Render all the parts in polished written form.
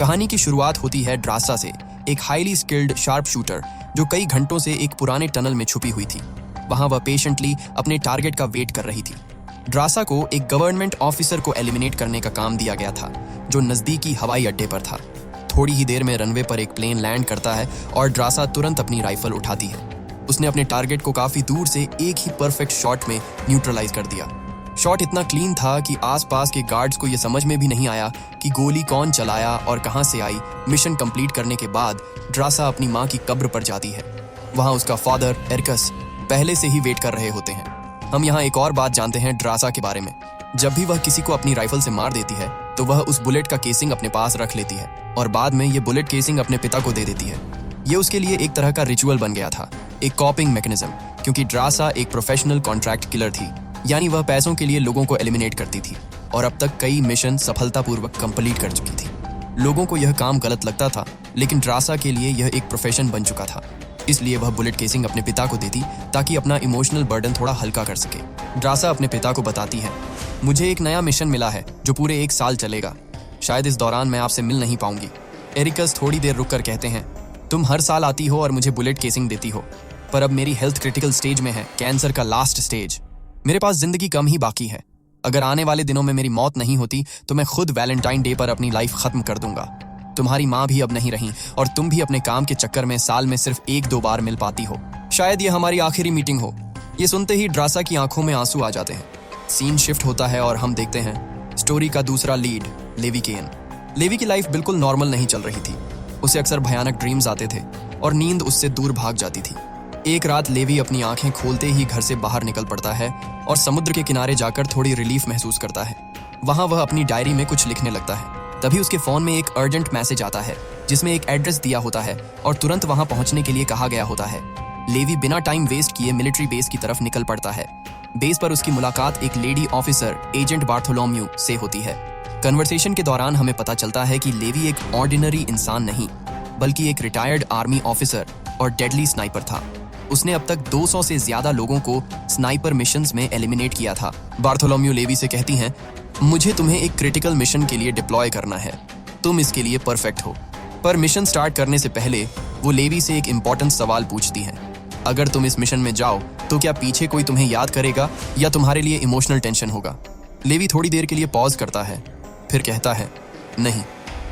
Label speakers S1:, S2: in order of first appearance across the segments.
S1: कहानी की शुरुआत होती है ड्रासा से, एक हाईली स्किल्ड शार्प शूटर जो कई घंटों से एक पुराने टनल में छुपी हुई थी। वहां वह पेशेंटली अपने टारगेट का वेट कर रही थी। ड्रासा को एक गवर्नमेंट ऑफिसर को एलिमिनेट करने का काम दिया गया था जो नजदीकी हवाई अड्डे पर था। थोड़ी ही देर में रनवे पर एक प्लेन लैंड करता है और ड्रासा तुरंत अपनी राइफल उठाती है। उसने अपने टारगेट को काफी दूर से एक ही परफेक्ट शॉट में न्यूट्रलाइज कर दिया। शॉट इतना क्लीन था कि आसपास के गार्ड्स को यह समझ में भी नहीं आया कि गोली कौन चलाया और कहां से आई। मिशन कंप्लीट करने के बाद ड्रासा अपनी मां की कब्र पर जाती है। वहां उसका फादर एरिकस पहले से ही वेट कर रहे होते हैं। हम यहाँ एक और बात जानते हैं ड्रासा के बारे में। जब भी वह किसी को अपनी राइफल से मार देती है तो वह उस बुलेट का केसिंग अपने पास रख लेती है और बाद में ये बुलेट केसिंग अपने पिता को दे देती है। ये उसके लिए एक तरह का रिचुअल बन गया था, एक कॉपिंग मैकेनिज्म, क्योंकि ड्रासा एक प्रोफेशनल कॉन्ट्रैक्ट किलर थी, यानी वह पैसों के लिए लोगों को एलिमिनेट करती थी और अब तक कई मिशन सफलतापूर्वक कंप्लीट कर चुकी थी। लोगों को यह काम गलत लगता था, लेकिन ड्रासा के लिए यह एक प्रोफेशन बन चुका था। इसलिए वह बुलेट केसिंग अपने पिता को देती ताकि अपना इमोशनल बर्डन थोड़ा हल्का कर सके। ड्रासा अपने पिता को बताती है, मुझे एक नया मिशन मिला है जो पूरे 1 साल चलेगा। शायद इस दौरान मैं आपसे मिल नहीं पाऊंगी। एरिकस थोड़ी देर रुककर कहते हैं, तुम हर साल आती हो और मुझे बुलेट केसिंग देती हो, पर अब मेरी हेल्थ क्रिटिकल स्टेज में है, कैंसर का लास्ट स्टेज। मेरे पास जिंदगी कम ही बाकी है। अगर आने वाले दिनों में मेरी मौत नहीं होती तो मैं खुद वैलेंटाइन डे पर अपनी लाइफ खत्म कर दूंगा। तुम्हारी माँ भी अब नहीं रही और तुम भी अपने काम के चक्कर में साल में सिर्फ 1-2 बार मिल पाती हो। शायद ये हमारी आखिरी मीटिंग हो। ये सुनते ही ड्रासा की आंखों में आंसू आ जाते हैं। सीन शिफ्ट होता है और हम देखते हैं स्टोरी का दूसरा लीड, लेवी केन। लेवी की लाइफ बिल्कुल नॉर्मल नहीं चल रही थी। उसे अक्सर भयानक ड्रीम्स आते थे और नींद उससे दूर भाग जाती थी। एक रात लेवी अपनी आंखें खोलते ही घर से बाहर निकल पड़ता है और समुद्र के किनारे जाकर थोड़ी रिलीफ महसूस करता है। वहां वह अपनी डायरी में कुछ लिखने लगता है। तभी उसके फोन में एक अर्जेंट मैसेज आता है जिसमें एक एड्रेस दिया होता है और तुरंत वहां पहुंचने के लिए कहा गया होता है। लेवी बिना टाइम वेस्ट किए मिलिट्री बेस की तरफ निकल पड़ता है। बेस पर उसकी मुलाकात एक लेडी ऑफिसर एजेंट बार्थोलोम्यू से होती है। कन्वर्सेशन के दौरान हमें पता चलता है कि लेवी एक ऑर्डिनरी इंसान नहीं बल्कि एक रिटायर्ड आर्मी ऑफिसर और डेडली स्नाइपर था। उसने अब तक 200 से ज्यादा लोगों को स्नाइपर मिशंस में एलिमिनेट किया था। बार्थोलोम्यू लेवी से कहती हैं, मुझे तुम्हें एक क्रिटिकल मिशन के लिए डिप्लॉय करना है। तुम इसके लिए परफेक्ट हो। पर मिशन स्टार्ट करने से पहले वो लेवी से एक इंपॉर्टेंट सवाल पूछती हैं। अगर तुम इस मिशन में जाओ तो क्या पीछे कोई तुम्हें याद करेगा या तुम्हारे लिए इमोशनल टेंशन होगा? लेवी थोड़ी देर के लिए पॉज करता है, फिर कहता है, नहीं,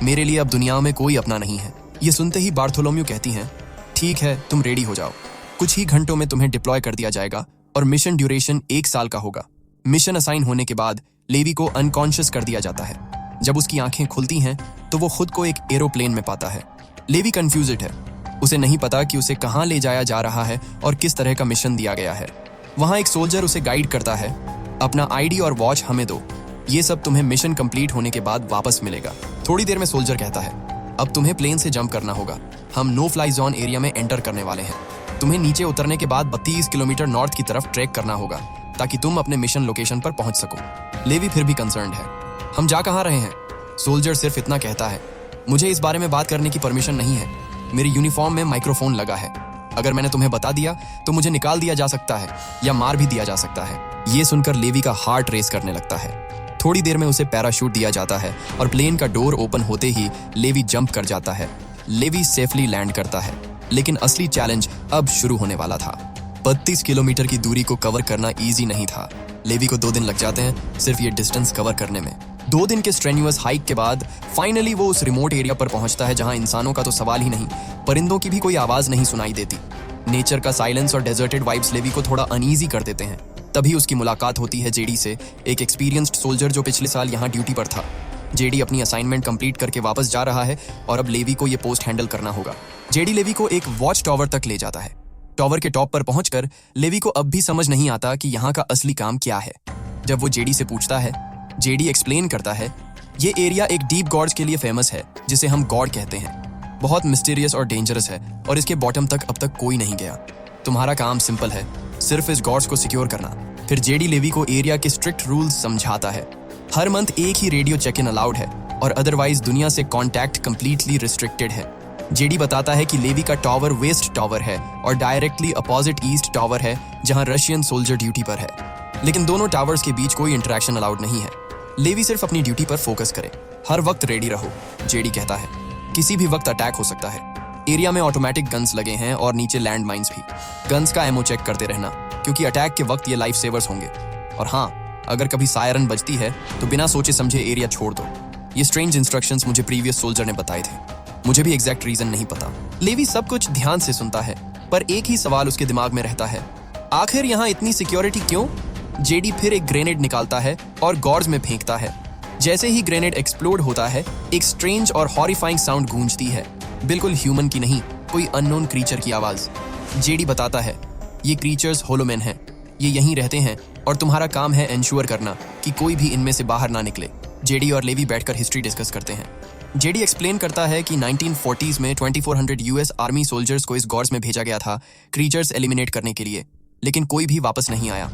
S1: मेरे लिए अब दुनिया में कोई अपना नहीं है। ये सुनते ही बार्थोलोम्यू कहती हैं, ठीक है, तुम रेडी हो जाओ। कुछ ही घंटों में तुम्हें डिप्लॉय कर दिया जाएगा और मिशन ड्यूरेशन 1 साल का होगा। मिशन असाइन होने के बाद लेवी को अनकॉन्शियस कर दिया जाता है। जब उसकी आंखें खुलती हैं तो वो खुद को एक एरोप्लेन में पाता है। लेवी कंफ्यूज्ड है। उसे नहीं पता कि उसे कहां ले जाया जा रहा है और किस तरह का मिशन दिया गया है। वहां एक सोल्जर उसे गाइड करता है, अपना आईडी और वॉच हमें दो, ये सब तुम्हें मिशन कंप्लीट होने के बाद वापस मिलेगा। थोड़ी देर में सोल्जर कहता है, अब तुम्हें प्लेन से जंप करना होगा। हम नो फ्लाई जोन एरिया में एंटर करने वाले हैं। तुम्हें नीचे उतरने के बाद 32 किलोमीटर नॉर्थ की तरफ ट्रैक करना होगा ताकि तुम अपने मिशन लोकेशन पर पहुंच सको। लेवी फिर भी कंसर्न्ड है। हम जा कहां रहे हैं? सोल्जर सिर्फ इतना कहता है, मुझे इस बारे में बात करने की परमिशन नहीं है। मेरी यूनिफॉर्म में माइक्रोफोन लगा है। अगर मैंने तुम्हें बता दिया तो मुझे निकाल दिया जा सकता है या मार भी दिया जा सकता है। ये सुनकर लेवी का हार्ट रेस करने लगता है। थोड़ी देर में उसे पैराशूट दिया जाता है और प्लेन का डोर ओपन होते ही लेवी जंप कर जाता है। लेवी सेफली लैंड करता है, लेकिन असली चैलेंज अब शुरू होने वाला था। 32 किलोमीटर की दूरी को कवर करना इजी नहीं था। लेवी को 2 दिन लग जाते हैं सिर्फ ये डिस्टेंस कवर करने में। 2 दिन के स्ट्रेन्यूअस हाइक के बाद फाइनली वो उस रिमोट एरिया पर पहुंचता है जहां इंसानों का तो सवाल ही नहीं, परिंदों की भी कोई आवाज नहीं सुनाई देती। नेचर का साइलेंस और डेजर्टेड वाइब्स लेवी को थोड़ा अनईजी कर देते हैं। तभी उसकी मुलाकात होती है जेडी से, एक एक्सपीरियंस्ड सोल्जर जो पिछले साल यहाँ ड्यूटी पर था। जेडी अपनी असाइनमेंट कंप्लीट करके वापस जा रहा है और अब लेवी को ये पोस्ट हैंडल करना होगा। जेडी लेवी को एक वॉच टावर तक ले जाता है। टावर के टॉप पर पहुंचकर लेवी को अब भी समझ नहीं आता कि यहाँ का असली काम क्या है। जब वो जेडी से पूछता है, जेडी एक्सप्लेन करता है, ये एरिया एक डीप गॉर्ज के लिए फेमस है जिसे हम गॉड कहते हैं। बहुत मिस्टीरियस और डेंजरस है और इसके बॉटम तक अब तक कोई नहीं गया। तुम्हारा काम सिंपल है, सिर्फ इस गॉर्ज को सिक्योर करना। फिर जेडी लेवी को एरिया के स्ट्रिक्ट रूल्स समझाता है। हर मंथ एक ही रेडियो चेक इन अलाउड है और अदरवाइज दुनिया से कॉन्टैक्ट कंप्लीटली रिस्ट्रिक्टेड है। जेडी बताता है कि लेवी का टावर वेस्ट टावर है और डायरेक्टली अपोजिट ईस्ट टावर है जहां रशियन सोल्जर ड्यूटी पर है, लेकिन दोनों टावर्स के बीच कोई इंटरेक्शन अलाउड नहीं है। लेवी सिर्फ अपनी ड्यूटी पर फोकस करे। हर वक्त रेडी रहो, जेडी कहता है। किसी भी वक्त अटैक हो सकता है। एरिया में ऑटोमेटिक गन्स लगे हैं और नीचे लैंड माइंस भी। गन्स का एमओ चेक करते रहना, क्योंकि अटैक के वक्त ये लाइफ सेवर्स होंगे। और हाँ, अगर कभी सायरन बजती है तो बिना सोचे समझे एरिया छोड़ दो। ये स्ट्रेंज इंस्ट्रक्शंस मुझे प्रीवियस सोल्जर ने बताए थे। मुझे भी एग्जैक्ट रीजन नहीं पता। लेवी सब कुछ ध्यान से सुनता है, पर एक ही सवाल उसके दिमाग में रहता है, आखिर यहाँ इतनी सिक्योरिटी क्यों? जेडी फिर एक ग्रेनेड निकालता है और गॉर्ड्स में फेंकता है। जैसे ही ग्रेनेड एक्सप्लोड होता है, एक स्ट्रेंज और हॉरिफाइंग साउंड गूंजती है। बिल्कुल ह्यूमन की नहीं, कोई अननोन क्रीचर की आवाज। जेडी बताता है, ये क्रीचर्स होलोमैन हैं। ये यहीं रहते हैं और तुम्हारा काम है एंश्योर करना कि कोई भी इनमें से बाहर ना निकले। जेडी और लेवी बैठकर हिस्ट्री डिस्कस करते हैं। जेडी एक्सप्लेन करता है कि 1940s में 2400 यूएस आर्मी सोल्जर्स को इस गॉर्ड्स में भेजा गया था क्रीचर्स एलिमिनेट करने के लिए, लेकिन कोई भी वापस नहीं आया।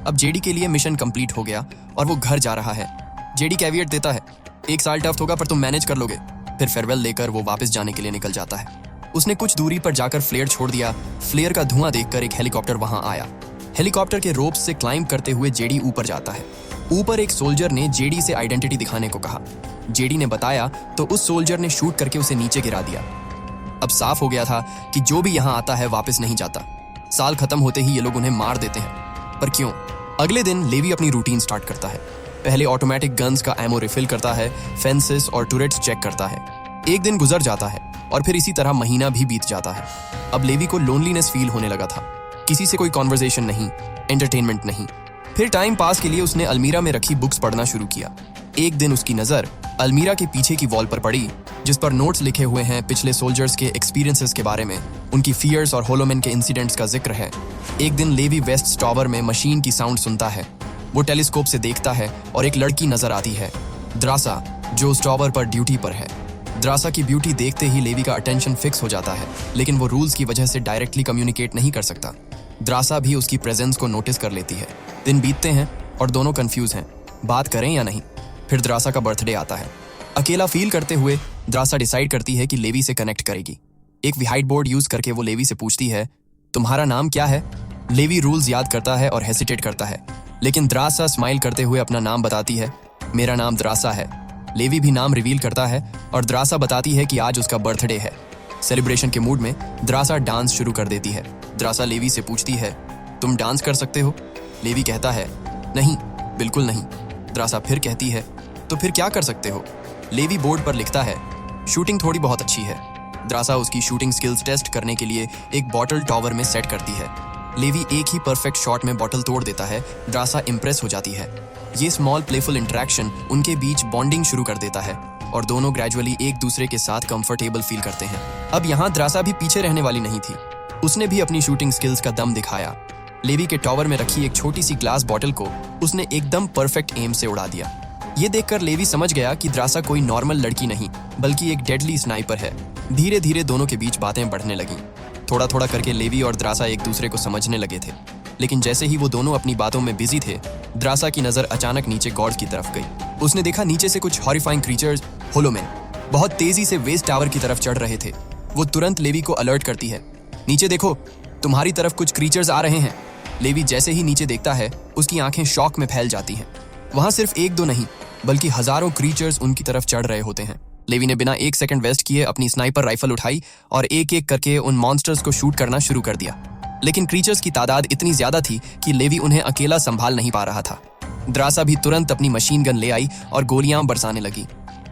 S1: अब जेडी के लिए मिशन कंप्लीट हो गया और वो घर जा रहा है। जेडी कैविएट देता है, 1 साल टफ होगा पर तुम मैनेज कर लोगे। फिर फेयरवेल लेकर वो वापस जाने के लिए निकल जाता है। उसने कुछ दूरी पर जाकर फ्लेयर छोड़ दिया। फ्लेयर का धुआं देखकर एक हेलीकॉप्टर वहां आया। हेलीकॉप्टर के रोप्स से क्लाइंब करते हुए जेडी ऊपर जाता है। ऊपर एक सोल्जर ने जेडी से आइडेंटिटी दिखाने को कहा। जेडी ने बताया तो उस सोल्जर ने शूट करके उसे नीचे गिरा दिया। अब साफ हो गया था कि जो भी यहाँ आता है वापस नहीं जाता। साल खत्म होते ही ये लोग उन्हें मार देते हैं। पर क्यों? अगले दिन लेवी अपनी रूटीन स्टार्ट करता है। पहले ऑटोमेटिक गन्स का एमो रिफिल करता है, फेंसेस और टुरेट्स चेक करता है। एक दिन गुजर जाता है और फिर इसी तरह महीना भी बीत जाता है। अब लेवी को लोनलीनेस फील होने लगा था। किसी से कोई कॉन्वर्सेशन नहीं, एंटरटेनमेंट नहीं। फिर टाइम पास के लिए उसने अलमीरा में रखी बुक्स पढ़ना शुरू किया। एक दिन उसकी नजर अलमीरा के पीछे की वॉल पर पड़ी, जिस पर नोट्स लिखे हुए हैं पिछले सोल्जर्स के एक्सपीरियंसेस के बारे में, उनकी फियर्स और होलोमैन के इंसिडेंट्स का जिक्र है। एक दिन लेवी वेस्ट टावर में मशीन की साउंड सुनता है। वो टेलीस्कोप से देखता है और एक लड़की नजर आती है, द्रासा, जो उस टावर पर ड्यूटी पर है। द्रासा की ब्यूटी देखते ही लेवी का अटेंशन फिक्स हो जाता है, लेकिन वो रूल्स की वजह से डायरेक्टली कम्युनिकेट नहीं कर सकता। द्रासा भी उसकी प्रेजेंस को नोटिस कर लेती है। दिन बीतते हैं और दोनों कंफ्यूज हैं, बात करें या नहीं। फिर द्रासा का बर्थडे आता है। अकेला फील करते हुए द्रासा डिसाइड करती है कि लेवी से कनेक्ट करेगी। एक व्हाइट बोर्ड यूज करके वो लेवी से पूछती है, तुम्हारा नाम क्या है? लेवी रूल्स याद करता है और हेसिटेट करता है, लेकिन द्रासा स्माइल करते हुए अपना नाम बताती है, मेरा नाम द्रासा है। लेवी भी नाम रिवील करता है और द्रासा बताती है कि आज उसका बर्थडे है। सेलिब्रेशन के मूड में द्रासा डांस शुरू कर देती है। द्रासा लेवी से पूछती है, तुम डांस कर सकते हो? लेवी कहता है, नहीं, बिल्कुल नहीं। द्रासा फिर कहती है, तो फिर क्या कर सकते हो? लेवी बोर्ड पर लिखता है, शूटिंग थोड़ी बहुत अच्छी है। द्रासा उसकी शूटिंग स्किल्स टेस्ट करने के लिए एक बॉटल टॉवर में सेट करती है। लेवी एक ही परफेक्ट शॉट में बॉटल तोड़ देता है। द्रासा इम्प्रेस हो जाती है। ये स्मॉल प्लेफुल इंटरेक्शन उनके बीच बॉन्डिंग शुरू कर देता है और दोनों ग्रेजुअली एक दूसरे के साथ कंफर्टेबल फील करते हैं। अब यहाँ द्रासा भी पीछे रहने वाली नहीं थी। उसने भी अपनी शूटिंग स्किल्स का दम दिखाया। लेवी के टॉवर में रखी एक छोटी सी ग्लास बॉटल को उसने एकदम परफेक्ट एम से उड़ा दिया। ये देखकर लेवी समझ गया कि द्रासा कोई नॉर्मल लड़की नहीं, बल्कि एक डेडली स्नाइपर है। धीरे धीरे दोनों के बीच बातें बढ़ने लगीं। थोड़ा थोड़ा करके लेवी और द्रासा एक दूसरे को समझने लगे थे, लेकिन जैसे ही वो दोनों अपनी बातों में बिजी थे, द्रासा की नजर अचानक नीचे गॉर्ड्स की तरफ गई। उसने देखा नीचे से कुछ हॉरिफाइंग क्रीचर्स, होलोमैन, बहुत तेजी से वेस्ट टावर की तरफ चढ़ रहे थे। वो तुरंत लेवी को अलर्ट करती है, नीचे देखो, तुम्हारी तरफ कुछ क्रीचर्स आ रहे हैं। लेवी जैसे ही नीचे देखता है, उसकी आंखें शॉक में फैल जाती हैं। वहां सिर्फ एक दो नहीं, बल्कि हजारों क्रीचर्स उनकी तरफ चढ़ रहे होते हैं। लेवी ने बिना 1 सेकंड वेस्ट किए अपनी स्नाइपर राइफल उठाई और एक एक करके उन मॉन्स्टर्स को शूट करना शुरू कर दिया। लेकिन क्रीचर्स की तादाद इतनी ज्यादा थी कि लेवी उन्हें अकेला संभाल नहीं पा रहा था। द्रासा भी तुरंत अपनी मशीन गन ले आई और गोलियां बरसाने लगी।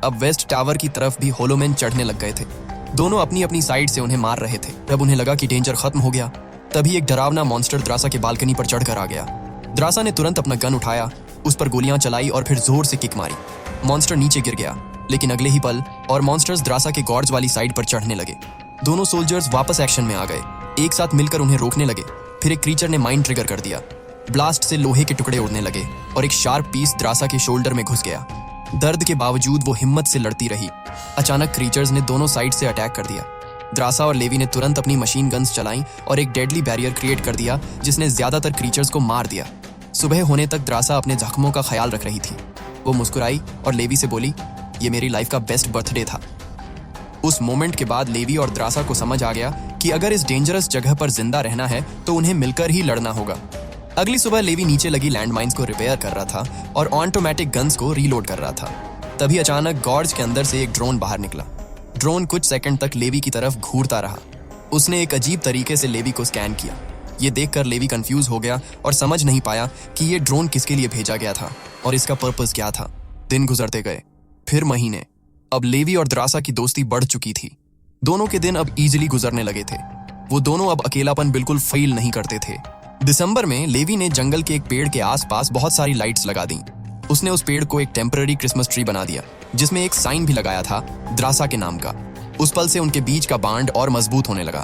S1: अब वेस्ट टावर की तरफ भी होलोमैन चढ़ने लग गए थे। दोनों अपनी अपनी साइड से उन्हें मार रहे थे। जब उन्हें लगा कि डेंजर खत्म हो गया, तभी एक डरावना मॉन्स्टर द्रासा के बालकनी पर चढ़कर आ गया। द्रासा ने तुरंत अपना गन उठाया, उस पर गोलियां चलाई और फिर जोर से किक मारी। मॉन्स्टर नीचे गिर गया, लेकिन अगले ही पल और मॉन्स्टर्स द्रासा के गॉर्ड्स वाली साइड पर चढ़ने लगे। दोनों सोल्जर्स वापस एक्शन में आ गए, एक साथ मिलकर उन्हें रोकने लगे। फिर एक क्रीचर ने माइंड ट्रिगर कर दिया। ब्लास्ट से लोहे के टुकड़े उड़ने लगे और एक शार्प पीस द्रासा के शोल्डर में घुस गया। दर्द के बावजूद वो हिम्मत से लड़ती रही। अचानक क्रीचर्स ने दोनों साइड से अटैक कर दिया। द्रासा और लेवी ने तुरंत अपनी मशीन गन्स चलाई और एक डेडली बैरियर क्रिएट कर दिया, जिसने ज्यादातर क्रीचर्स को मार दिया। सुबह होने तक द्रासा अपने जख्मों का ख्याल रख रही थी। वो मुस्कुराई और लेवी से बोली, ये मेरी लाइफ का बेस्ट बर्थडे था। उस मोमेंट के बाद लेवी और द्रासा को समझ आ गया कि अगर इस डेंजरस जगह पर जिंदा रहना है तो उन्हें मिलकर ही लड़ना होगा। अगली सुबह लेवी नीचे लगी लैंडमाइंस को रिपेयर कर रहा था और ऑटोमेटिक गन्स को रीलोड कर रहा था। तभी अचानक गॉर्ज के अंदर से एक ड्रोन बाहर निकला। ड्रोन कुछ सेकंड तक लेवी की तरफ घूरता रहा। उसने एक अजीब तरीके से लेवी को स्कैन किया। ये देखकर लेवी कंफ्यूज हो गया और समझ नहीं पाया कि ये ड्रोन किसके लिए भेजा गया था और इसका पर्पस क्या था। दिन गुजरते गए, फिर महीने। अब लेवी और द्रासा की दोस्ती बढ़ चुकी थी। दोनों के दिन अब इजीली गुजरने लगे थे। वो दोनों अब अकेलापन बिल्कुल फील नहीं करते थे। दिसंबर में लेवी ने जंगल के एक पेड़ के आसपास बहुत सारी लाइट्स लगा दी। उसने उस पेड़ को एक टेम्पररी क्रिसमस ट्री बना दिया, जिसमें एक साइन भी लगाया था द्रासा के नाम का। उस पल से उनके बीच का बांड और मजबूत होने लगा।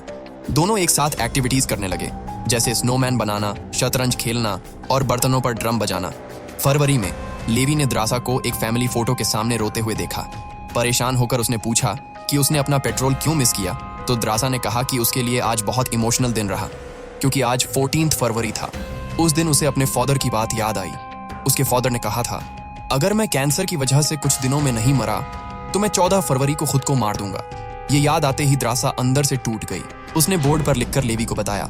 S1: दोनों एक साथ एक्टिविटीज करने लगे, जैसे स्नोमैन बनाना, शतरंज खेलना और बर्तनों पर ड्रम बजाना। फरवरी में लेवी ने द्रासा को एक फैमिली फोटो के सामने रोते हुए देखा। परेशान होकर उसने पूछा कि उसने अपना पेट्रोल क्यों मिस किया, तो द्रासा ने कहा कि उसके लिए आज बहुत इमोशनल दिन रहा, क्योंकि आज 14 फरवरी था। उस दिन उसे अपने फादर की बात याद आई। उसके फादर ने कहा था, अगर मैं कैंसर की वजह से कुछ दिनों में नहीं मरा तो मैं 14 फरवरी को खुद को मार दूंगा। ये याद आते ही द्रासा अंदर से टूट गई। उसने बोर्ड पर लिखकर लेवी को बताया,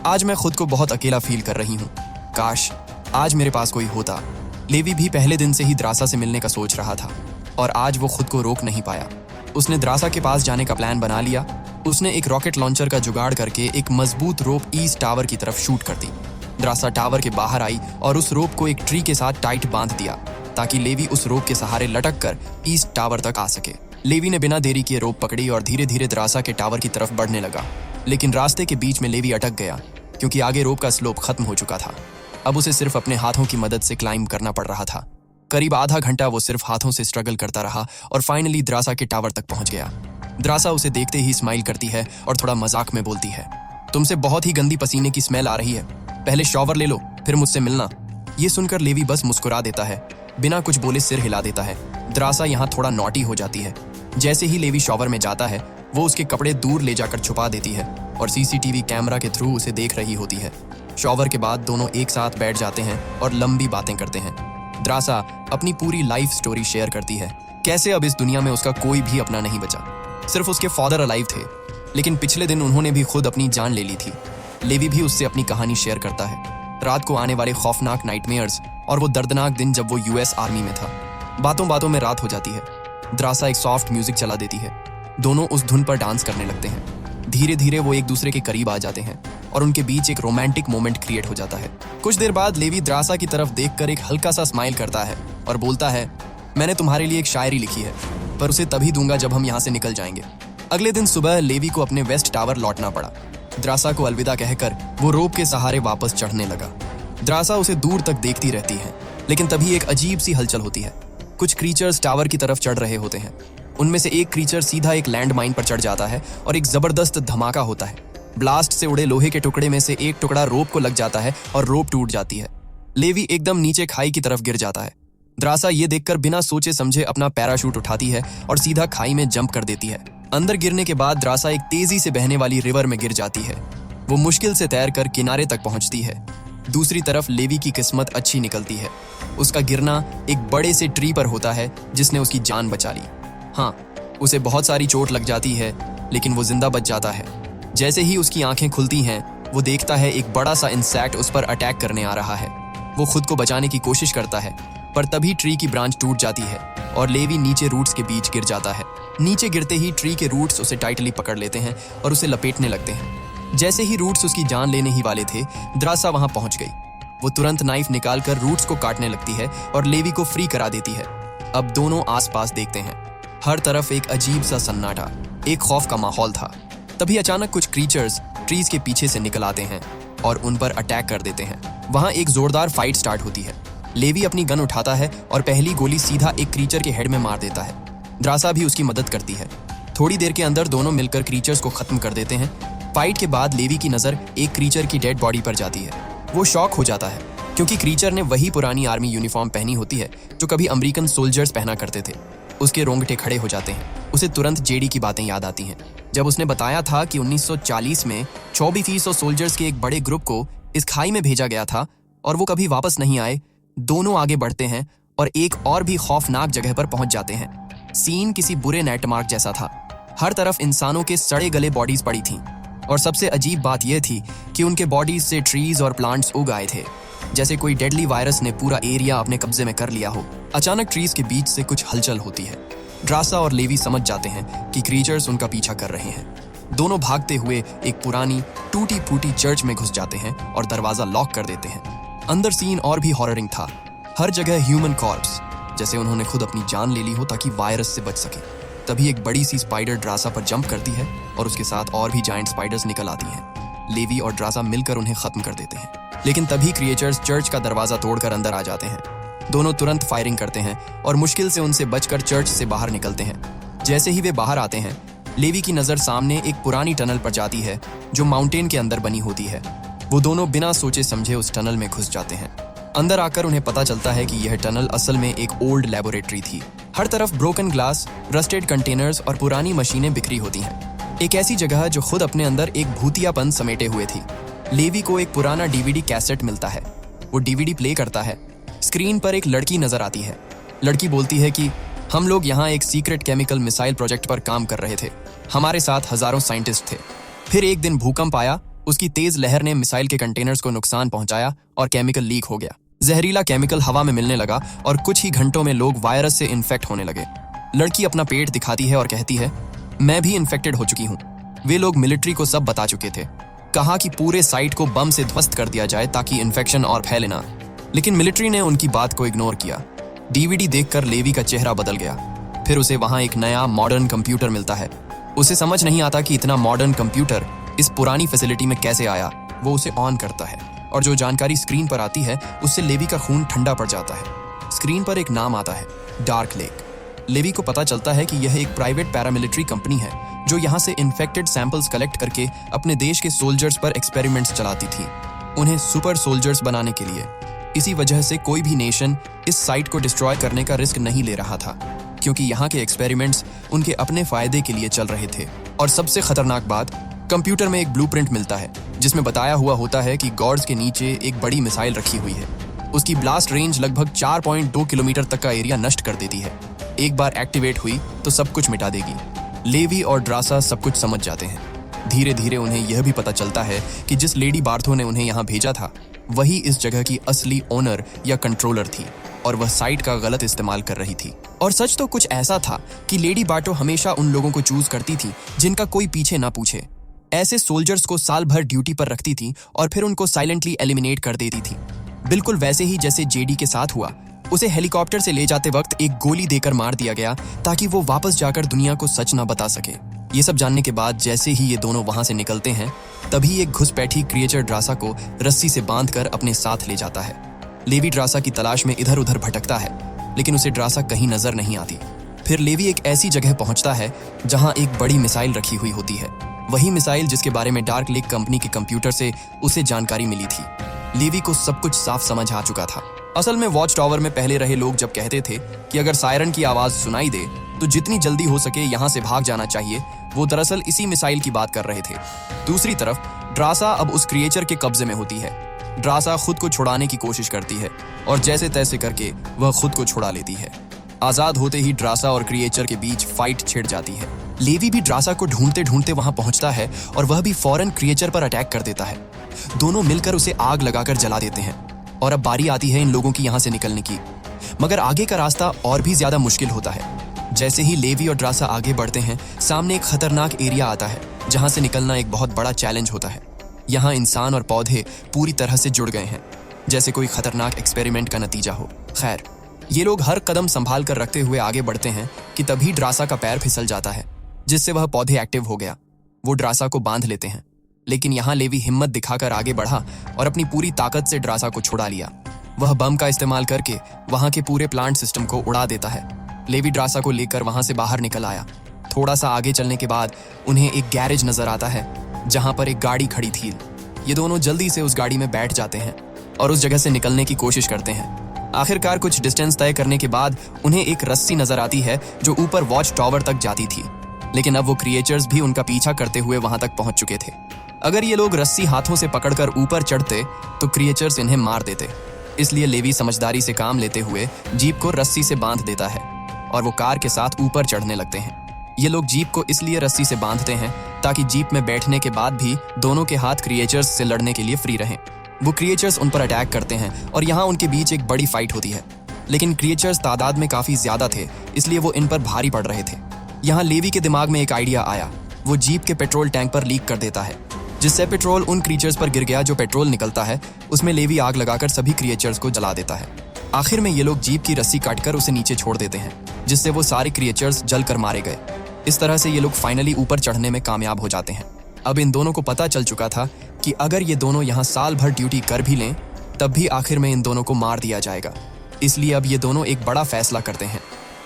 S1: आज मैं खुद को बहुत अकेला फील कर रही हूँ, काश आज मेरे पास कोई होता। लेवी भी पहले दिन से ही द्रासा से मिलने का सोच रहा था और आज वो खुद को रोक नहीं पाया। उसने द्रासा के पास जाने का प्लान बना लिया। उसने एक रॉकेट लॉन्चर का जुगाड़ करके एक मजबूत रोप ईस्ट टावर की तरफ शूट कर दी। द्रासा टावर के बाहर आई और उस रोप को एक ट्री के साथ टाइट बांध दिया, ताकि लेवी उस रोप के सहारे लटक कर ईस्ट टावर तक आ सके। लेवी ने बिना देरी किए रोप पकड़ी और धीरे धीरे द्रासा के टावर की तरफ बढ़ने लगा। लेकिन रास्ते के बीच में लेवी अटक गया, क्योंकि आगे रोप का स्लोप खत्म हो चुका था। अब उसे सिर्फ अपने हाथों की मदद से क्लाइंब करना पड़ रहा था। करीब आधा घंटा वो सिर्फ हाथों से स्ट्रगल करता रहा और फाइनली द्रासा के टावर तक पहुंच गया। द्रासा उसे देखते ही स्माइल करती है और थोड़ा मजाक में बोलती है, तुमसे बहुत ही गंदी पसीने की स्मेल आ रही है, पहले शॉवर ले लो फिर मुझसे मिलना। ये सुनकर लेवी बस मुस्कुरा देता है, बिना कुछ बोले सिर हिला देता है। द्रासा यहाँ थोड़ा नॉटी हो जाती है। जैसे ही लेवी शॉवर में जाता है, वो उसके कपड़े दूर ले जाकर छुपा देती है और सीसीटीवी कैमरा के थ्रू उसे देख रही होती है। शॉवर के बाद दोनों एक साथ बैठ जाते हैं और लंबी बातें करते हैं। द्रासा अपनी पूरी लाइफ स्टोरी शेयर करती है, कैसे अब इस दुनिया में उसका कोई भी अपना नहीं बचा। सिर्फ उसके फादर अलाइव थे, लेकिन पिछले दिन उन्होंने भी खुद अपनी जान ले ली थी। लेवी भी उससे अपनी कहानी शेयर करता है, रात को आने वाले खौफनाक नाइटमेयर्स और वो दर्दनाक दिन जब वो यूएस आर्मी में था। बातों बातों में रात हो जाती है। द्रासा एक सॉफ्ट म्यूजिक चला देती है। दोनों उस धुन पर डांस करने लगते हैं। धीरे धीरे वो एक दूसरे के करीब आ जाते हैं और उनके बीच एक रोमांटिक मोमेंट क्रिएट हो जाता है। कुछ देर बाद लेवी द्रासा की तरफ देखकर एक हल्का सा स्माइल करता है और बोलता है, मैंने तुम्हारे लिए एक शायरी लिखी है, पर उसे तभी दूंगा जब हम यहाँ से निकल जाएंगे। अगले दिन सुबह लेवी को अपने वेस्ट टावर लौटना पड़ा। द्रासा को अलविदा कहकर वो रोप के सहारे वापस चढ़ने लगा। द्रासा उसे दूर तक देखती रहती है, लेकिन तभी एक अजीब सी हलचल होती है। कुछ क्रीचर्स टावर की तरफ चढ़ रहे होते हैं। उनमें से एक क्रीचर सीधा एक लैंड माइन पर चढ़ जाता है और एक जबरदस्त धमाका होता है। ब्लास्ट से उड़े लोहे के टुकड़े में से एक टुकड़ा रोप को लग जाता है और रोप टूट जाती है। लेवी एकदम नीचे खाई की तरफ गिर जाता है। द्रासा ये देखकर बिना सोचे समझे अपना पैराशूट उठाती है और सीधा खाई में जंप कर देती है। अंदर गिरने के बाद द्रासा एक तेजी से बहने वाली रिवर में गिर जाती है। वो मुश्किल से तैरकर किनारे तक पहुंचती है। दूसरी तरफ लेवी की किस्मत अच्छी निकलती है। उसका गिरना एक बड़े से ट्री पर होता है, जिसने उसकी जान बचा ली। हाँ, उसे बहुत सारी चोट लग जाती है, लेकिन वो जिंदा बच जाता है। जैसे ही उसकी आंखें खुलती हैं, वो देखता है एक बड़ा सा इंसेक्ट उस पर अटैक करने आ रहा है। वो खुद को बचाने की कोशिश करता है, पर तभी ट्री की ब्रांच टूट जाती है और लेवी नीचे रूट्स के बीच गिर जाता है। नीचे गिरते ही ट्री के रूट्स उसे टाइटली पकड़ लेते हैं और उसे लपेटने लगते हैं। जैसे ही रूट्स उसकी जान लेने ही वाले थे, द्रासा वहां पहुंच गई। वो तुरंत नाइफ निकालकर रूट्स को काटने लगती है और लेवी को फ्री करा देती है। अब दोनों आसपास देखते हैं। हर तरफ एक अजीब सा सन्नाटा, एक खौफ का माहौल था। तभी अचानक कुछ क्रीचर्स ट्रीज के पीछे से निकल आते हैं और उन पर अटैक कर देते हैं। वहां एक जोरदार फाइट स्टार्ट होती है। लेवी अपनी गन उठाता है और पहली गोली सीधा एक क्रीचर के हेड में मार देता है। द्रासा भी उसकी मदद करती है। थोड़ी देर के अंदर दोनों मिलकर क्रीचर्स को खत्म कर देते हैं। फाइट के बाद लेवी की नजर एक क्रीचर की डेड बॉडी पर जाती है। वो शॉक हो जाता है, क्योंकि क्रीचर ने वही पुरानी आर्मी यूनिफॉर्म पहनी होती है जो कभी अमेरिकन सोल्जर्स पहना करते थे। उसके रोंगटे खड़े हो जाते हैं। उसे तुरंत जेडी की बातें याद आती हैं, जब उसने बताया था कि 1940 में 2400 सोल्जर्स के एक बड़े ग्रुप को इस खाई में भेजा गया था और वो कभी वापस नहीं आए। दोनों आगे बढ़ते हैं और एक और भी खौफनाक जगह पर पहुंच जाते हैं। सीन किसी बुरे नाइटमार्क जैसा था। हर तरफ इंसानों के सड़े गले बॉडीज पड़ी थीं और सबसे अजीब बात यह थी कि उनके बॉडीज से ट्रीज और प्लांट्स उग आए थे। जैसे कोई डेडली वायरस ने पूरा एरिया अपने कब्जे में कर लिया हो। अचानक ट्रीज के बीच से कुछ हलचल होती है। ड्रासा और लेवी समझ जाते हैं कि क्रीचर्स उनका पीछा कर रहे हैं। दोनों भागते हुए एक पुरानी टूटी फूटी चर्च में घुस जाते हैं और दरवाजा लॉक कर देते हैं। अंदर सीन और भी हॉररिंग था। हर जगह ह्यूमन कॉर्प्स, जैसे उन्होंने खुद अपनी जान ले ली हो ताकि वायरस से बच सके। तभी एक बड़ी सी स्पाइडर ड्रासा पर जंप करती है और उसके साथ और भी जायंट स्पाइडर्स निकल आती हैं। लेवी और ड्रासा मिलकर उन्हें खत्म कर देते हैं। लेकिन तभी क्रिएचर्स चर्च का दरवाजा तोड़कर अंदर आ जाते हैं। दोनों तुरंत फायरिंग करते हैं और मुश्किल से उनसे बचकर चर्च से बाहर निकलते हैं। जैसे ही वे बाहर आते हैं, लेवी की नजर सामने एक पुरानी टनल पर जाती है जो माउंटेन के अंदर बनी होती है। वो दोनों बिना सोचे समझे उस टनल में घुस जाते हैं। अंदर आकर उन्हें पता चलता है कि यह टनल असल में एक ओल्ड लैबोरेटरी थी। हर तरफ ब्रोकन ग्लास, रस्टेड कंटेनर्स और पुरानी मशीनें बिखरी होती हैं। एक ऐसी जगह जो खुद अपने अंदर एक भूतियापन समेटे हुए थी। लेवी को एक पुराना डीवीडी कैसेट मिलता है। वो डीवीडी प्ले करता है। स्क्रीन पर एक लड़की नजर आती है। लड़की बोलती है कि हम लोग यहाँ एक सीक्रेट केमिकल मिसाइल प्रोजेक्ट पर काम कर रहे थे। हमारे साथ हजारों साइंटिस्ट थे। फिर एक दिन भूकंप आया। उसकी तेज लहर ने मिसाइल के कंटेनर्स को नुकसान पहुंचाया और केमिकल लीक हो गया। जहरीला केमिकल हवा में मिलने लगा और कुछ ही घंटों में लोग वायरस से इन्फेक्ट होने लगे। लड़की अपना पेट दिखाती है और कहती है, मैं भी इन्फेक्टेड हो चुकी हूँ। वे लोग मिलिट्री को सब बता चुके थे। कहा कि पूरे साइट को बम से ध्वस्त कर दिया जाए ताकि इन्फेक्शन और फैले ना। लेकिन मिलिट्री ने उनकी बात को इग्नोर किया। डीवीडी देखकर लेवी का चेहरा बदल गया। फिर उसे वहां एक नया मॉडर्न कंप्यूटर मिलता है। उसे समझ नहीं आता कि इतना मॉडर्न कंप्यूटर इस पुरानी फैसिलिटी में कैसे आया। वो उसे ऑन करता है और जो जानकारी स्क्रीन पर आती है उससे लेवी का खून ठंडा पड़ जाता है। स्क्रीन पर एक नाम आता है, डार्क लेक। लेवी को पता चलता है कि यह एक प्राइवेट पैरामिलिट्री कंपनी है जो यहाँ से इन्फेक्टेड सैंपल्स कलेक्ट करके अपने देश के सोल्जर्स पर एक्सपेरिमेंट्स चलाती थी, उन्हें सुपर सोल्जर्स बनाने के लिए। इसी वजह से कोई भी नेशन इस साइट को डिस्ट्रॉय करने का रिस्क नहीं ले रहा था, क्योंकि यहाँ के एक्सपेरिमेंट्स उनके अपने फायदे के लिए चल रहे थे। और सबसे खतरनाक बात, कंप्यूटर में एक ब्लूप्रिंट मिलता है जिसमें बताया हुआ होता है कि गॉर्ड्स के नीचे एक बड़ी मिसाइल रखी हुई है। उसकी ब्लास्ट रेंज लगभग 4.2 किलोमीटर तक का एरिया नष्ट कर देती है। एक बार एक्टिवेट हुई तो सब कुछ मिटा देगी। लेवी और ड्रासा सब कुछ समझ जाते हैं। धीरे धीरे उन्हें यह भी पता चलता है कि जिस लेडी बार्थो ने उन्हें यहाँ भेजा था वही इस जगह की असली ओनर या कंट्रोलर थी और वह साइट का गलत इस्तेमाल कर रही थी। और सच तो कुछ ऐसा था कि लेडी बार्थो हमेशा उन लोगों को चूज करती थी जिनका कोई पीछे ना पूछे। ऐसे सोल्जर्स को साल भर ड्यूटी पर रखती थी और फिर उनको साइलेंटली एलिमिनेट कर देती थी। बिल्कुल वैसे ही जैसे जेडी के साथ हुआ। उसे हेलीकॉप्टर से ले जाते वक्त एक गोली देकर मार दिया गया ताकि वो वापस जाकर दुनिया को सच ना बता सके। ये सब जानने के बाद जैसे ही ये दोनों वहां से निकलते हैं, तभी एक घुसपैठी क्रिएचर ड्रासा को रस्सी से बांधकर अपने साथ ले जाता है। लेवी ड्रासा की तलाश में इधर उधर भटकता है, लेकिन उसे ड्रासा कहीं नजर नहीं आती। फिर लेवी एक ऐसी जगह पहुंचता है जहां एक बड़ी मिसाइल रखी हुई होती है, वही मिसाइल जिसके बारे में डार्क लेक कंपनी के कंप्यूटर से उसे जानकारी मिली थी। लेवी को सब कुछ साफ समझ आ चुका था। असल में वॉच टावर में पहले रहे लोग जब कहते थे कि अगर सायरन की आवाज सुनाई दे तो जितनी जल्दी हो सके यहाँ से भाग जाना चाहिए, वो दरअसल इसी मिसाइल की बात कर रहे थे। दूसरी तरफ ड्रासा अब उस क्रिएचर के कब्जे में होती है। ड्रासा खुद को छुड़ाने की कोशिश करती है और जैसे तैसे करके वह खुद को छुड़ा लेती है। आजाद होते ही ड्रासा और क्रिएचर के बीच फाइट छिड़ जाती है। लेवी भी ड्रासा को ढूंढते ढूंढते वहां पहुंचता है और वह भी फौरन क्रिएचर पर अटैक कर देता है। दोनों मिलकर उसे आग लगाकर जला देते हैं और अब बारी आती है इन लोगों की यहाँ से निकलने की। मगर आगे का रास्ता और भी ज्यादा मुश्किल होता है। जैसे ही लेवी और ड्रासा आगे बढ़ते हैं, सामने एक खतरनाक एरिया आता है जहां से निकलना एक बहुत बड़ा चैलेंज होता है। यहाँ इंसान और पौधे पूरी तरह से जुड़ गए हैं, जैसे कोई खतरनाक एक्सपेरिमेंट का नतीजा हो। खैर, ये लोग हर कदम संभाल कर रखते हुए आगे बढ़ते हैं कि तभी ड्रासा का पैर फिसल जाता है, जिससे वह पौधे एक्टिव हो गया। वो ड्रासा को बांध लेते हैं, लेकिन यहाँ लेवी हिम्मत दिखाकर आगे बढ़ा और अपनी पूरी ताकत से ड्रासा को छुड़ा लिया। वह बम का इस्तेमाल करके वहां के पूरे प्लांट सिस्टम को उड़ा देता है। लेवी ड्रासा को लेकर वहां से बाहर निकल आया। थोड़ा सा आगे चलने के बाद उन्हें एक गैरेज नजर आता है जहां पर एक गाड़ी खड़ी थी। ये दोनों जल्दी से उस गाड़ी में बैठ जाते हैं और उस जगह से निकलने की कोशिश करते हैं। आखिरकार कुछ डिस्टेंस तय करने के बाद उन्हें एक रस्सी नजर आती है जो ऊपर वॉच टावर तक जाती थी, लेकिन अब वो क्रिएचर्स भी उनका पीछा करते हुए वहां तक पहुंच चुके थे। अगर ये लोग रस्सी हाथों से पकड़कर ऊपर चढ़ते तो क्रिएचर्स इन्हें मार देते। इसलिए लेवी समझदारी से काम लेते हुए जीप को रस्सी से बांध देता है और वो कार के साथ ऊपर चढ़ने लगते हैं। ये लोग जीप को इसलिए रस्सी से बांधते हैं ताकि जीप में बैठने के बाद भी दोनों के हाथ क्रिएचर्स से लड़ने के लिए फ्री रहें। वो क्रिएचर्स उन पर अटैक करते हैं और यहाँ उनके बीच एक बड़ी फाइट होती है। लेकिन क्रिएचर्स तादाद में काफ़ी ज़्यादा थे, इसलिए वो इन पर भारी पड़ रहे थे। यहाँ लेवी के दिमाग में एक आइडिया आया। वो जीप के पेट्रोल टैंक पर लीक कर देता है, जिससे पेट्रोल उन क्रिएचर्स पर गिर गया। जो पेट्रोल निकलता है उसमें लेवी आग लगाकर सभी क्रिएचर्स को जला देता है। आखिर में ये लोग जीप की रस्सी काटकर उसे नीचे छोड़ देते हैं, जिससे वो सारे क्रिएचर्स जलकर मारे गए। इस तरह से ये लोग फाइनली ऊपर चढ़ने में कामयाब हो जाते हैं। अब इन दोनों को पता चल चुका था कि अगर ये दोनों यहाँ साल भर ड्यूटी कर भी लें तब भी आखिर में इन दोनों को मार दिया जाएगा। इसलिए अब ये दोनों एक बड़ा फैसला करते हैं।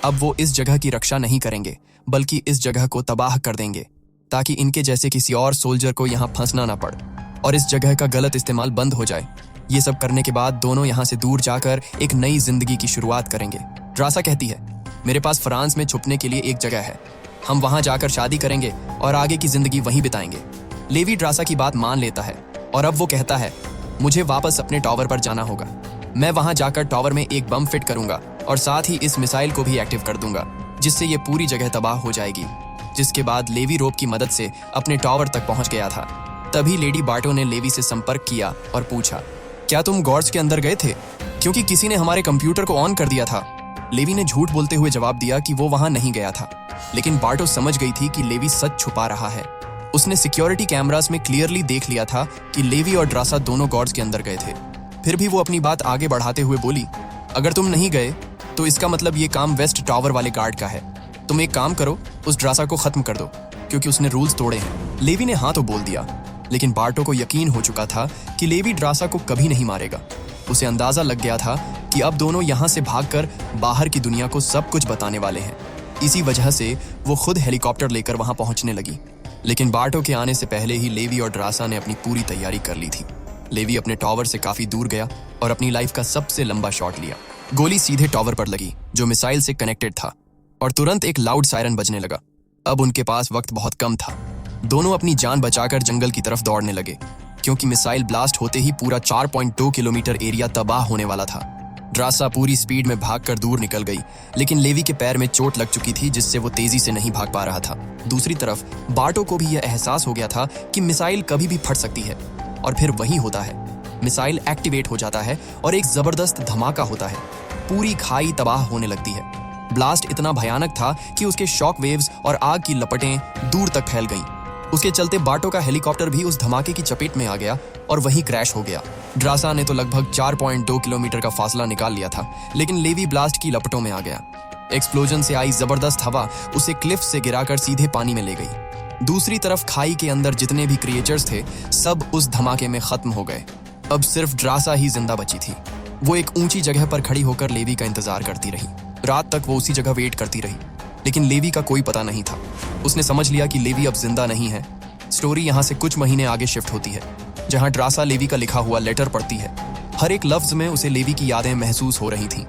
S1: अब वो इस जगह की रक्षा नहीं करेंगे, बल्कि इस जगह को तबाह कर देंगे, ताकि इनके जैसे किसी और सोल्जर को यहाँ फंसना ना पड़े और इस जगह का गलत इस्तेमाल बंद हो जाए। ये सब करने के बाद दोनों यहाँ से दूर जाकर एक नई जिंदगी की शुरुआत करेंगे। ड्रासा कहती है, मेरे पास फ्रांस में छुपने के लिए एक जगह है, हम वहाँ जाकर शादी करेंगे और आगे की जिंदगी वहीं बिताएंगे। लेवी ड्रासा की बात मान लेता है और अब वो कहता है, मुझे वापस अपने टावर पर जाना होगा। मैं वहाँ जाकर टावर में एक बम फिट करूंगा और साथ ही इस मिसाइल को भी एक्टिव कर दूंगा, जिससे ये पूरी जगह तबाह हो जाएगी। जिसके बाद लेवी रोप की मदद से अपने टावर तक पहुंच गया था। तभी लेडी बार्टो ने लेवी से संपर्क किया और पूछा, क्या तुम गॉर्ड्स के अंदर गए थे? क्योंकि किसी ने हमारे कंप्यूटर को ऑन कर दिया था। लेवी ने झूठ बोलते हुए जवाब दिया कि वो वहां नहीं गया था, लेकिन बार्टो समझ गई थी कि लेवी सच छुपा रहा है। उसने सिक्योरिटी कैमरास में क्लियरली देख लिया था कि लेवी और ड्रासा दोनों गॉर्ड्स के अंदर गए थे। फिर भी वो अपनी बात आगे बढ़ाते हुए बोली, अगर तुम नहीं गए तो इसका मतलब ये काम वेस्ट टावर वाले गार्ड का है। तुम एक काम करो, उस ड्रासा को खत्म कर दो, क्योंकि उसने रूल्स तोड़े हैं। लेवी ने हाँ तो बोल दिया, लेकिन बार्टो को यकीन हो चुका था कि लेवी ड्रासा को कभी नहीं मारेगा। उसे अंदाजा लग गया था कि अब दोनों यहाँ से भागकर बाहर की दुनिया को सब कुछ बताने वाले हैं। इसी वजह से वो खुद हेलीकॉप्टर लेकर वहां पहुंचने लगी। लेकिन बार्टो के आने से पहले ही लेवी और ड्रासा ने अपनी पूरी तैयारी कर ली थी। लेवी अपने टावर से काफी दूर गया और अपनी लाइफ का सबसे लंबा शॉट लिया। गोली सीधे टावर पर लगी, जो मिसाइल से कनेक्टेड था, और तुरंत एक लाउड सायरन बजने लगा। अब उनके पास वक्त बहुत कम था। दोनों अपनी जान बचाकर जंगल की तरफ दौड़ने लगे, क्योंकि मिसाइल ब्लास्ट होते ही पूरा 4.2 किलोमीटर एरिया तबाह होने वाला था। ड्रासा पूरी स्पीड में भागकर दूर निकल गई, लेकिन लेवी के पैर में चोट लग चुकी थी, जिससे वो तेजी से नहीं भाग पा रहा था। दूसरी तरफ बार्टो को भी यह एहसास हो गया था कि मिसाइल कभी भी फट सकती है, और फिर वही होता है। मिसाइल एक्टिवेट हो जाता है और एक जबरदस्त धमाका होता है। पूरी खाई तबाह होने लगती है। ब्लास्ट इतना भयानक था कि उसके शॉक वेव्स और आग की लपटें दूर तक फैल गईं। उसके चलते बार्टो का हेलीकॉप्टर भी उस धमाके की चपेट में आ गया और वहीं क्रैश हो गया। ड्रासा ने तो लगभग 4.2 किलोमीटर का फासला निकाल लिया था, लेकिन लेवी ब्लास्ट की लपटों में आ गया। एक्सप्लोजन से आई जबरदस्त हवा उसे क्लिफ से गिराकर सीधे पानी में ले गई। दूसरी तरफ खाई के अंदर जितने भी क्रिएचर्स थे, सब उस धमाके में खत्म हो गए। अब सिर्फ ड्रासा ही जिंदा बची थी। वो एक ऊंची जगह पर खड़ी होकर लेवी का इंतजार करती रही। रात तक वो उसी जगह वेट करती रही, लेकिन लेवी का कोई पता नहीं था। उसने समझ लिया कि लेवी अब जिंदा नहीं है। स्टोरी यहाँ से कुछ महीने आगे शिफ्ट होती है, जहाँ ड्रासा लेवी का लिखा हुआ लेटर पढ़ती है। हर एक लफ्ज में उसे लेवी की यादें महसूस हो रही थीं।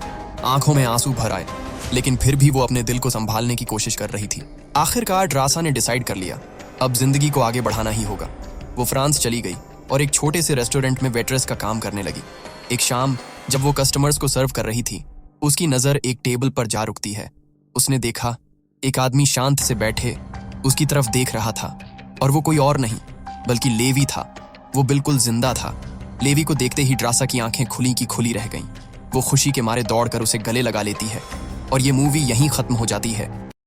S1: आंखों में आंसू भर आए, लेकिन फिर भी वो अपने दिल को संभालने की कोशिश कर रही थी। आखिरकार ड्रासा ने डिसाइड कर लिया, अब जिंदगी को आगे बढ़ाना ही होगा। वो फ्रांस चली गई और एक छोटे से रेस्टोरेंट में वेट्रेस का काम करने लगी। एक शाम जब वो कस्टमर्स को सर्व कर रही थी, उसकी नजर एक टेबल पर जा रुकती है। उसने देखा एक आदमी शांत से बैठे उसकी तरफ देख रहा था, और वो कोई और नहीं बल्कि लेवी था। वो बिल्कुल जिंदा था। लेवी को देखते ही ड्रासा की आंखें खुली की खुली रह गईं। वो खुशी के मारे दौड़कर उसे गले लगा लेती है, और ये मूवी यहीं खत्म हो जाती है।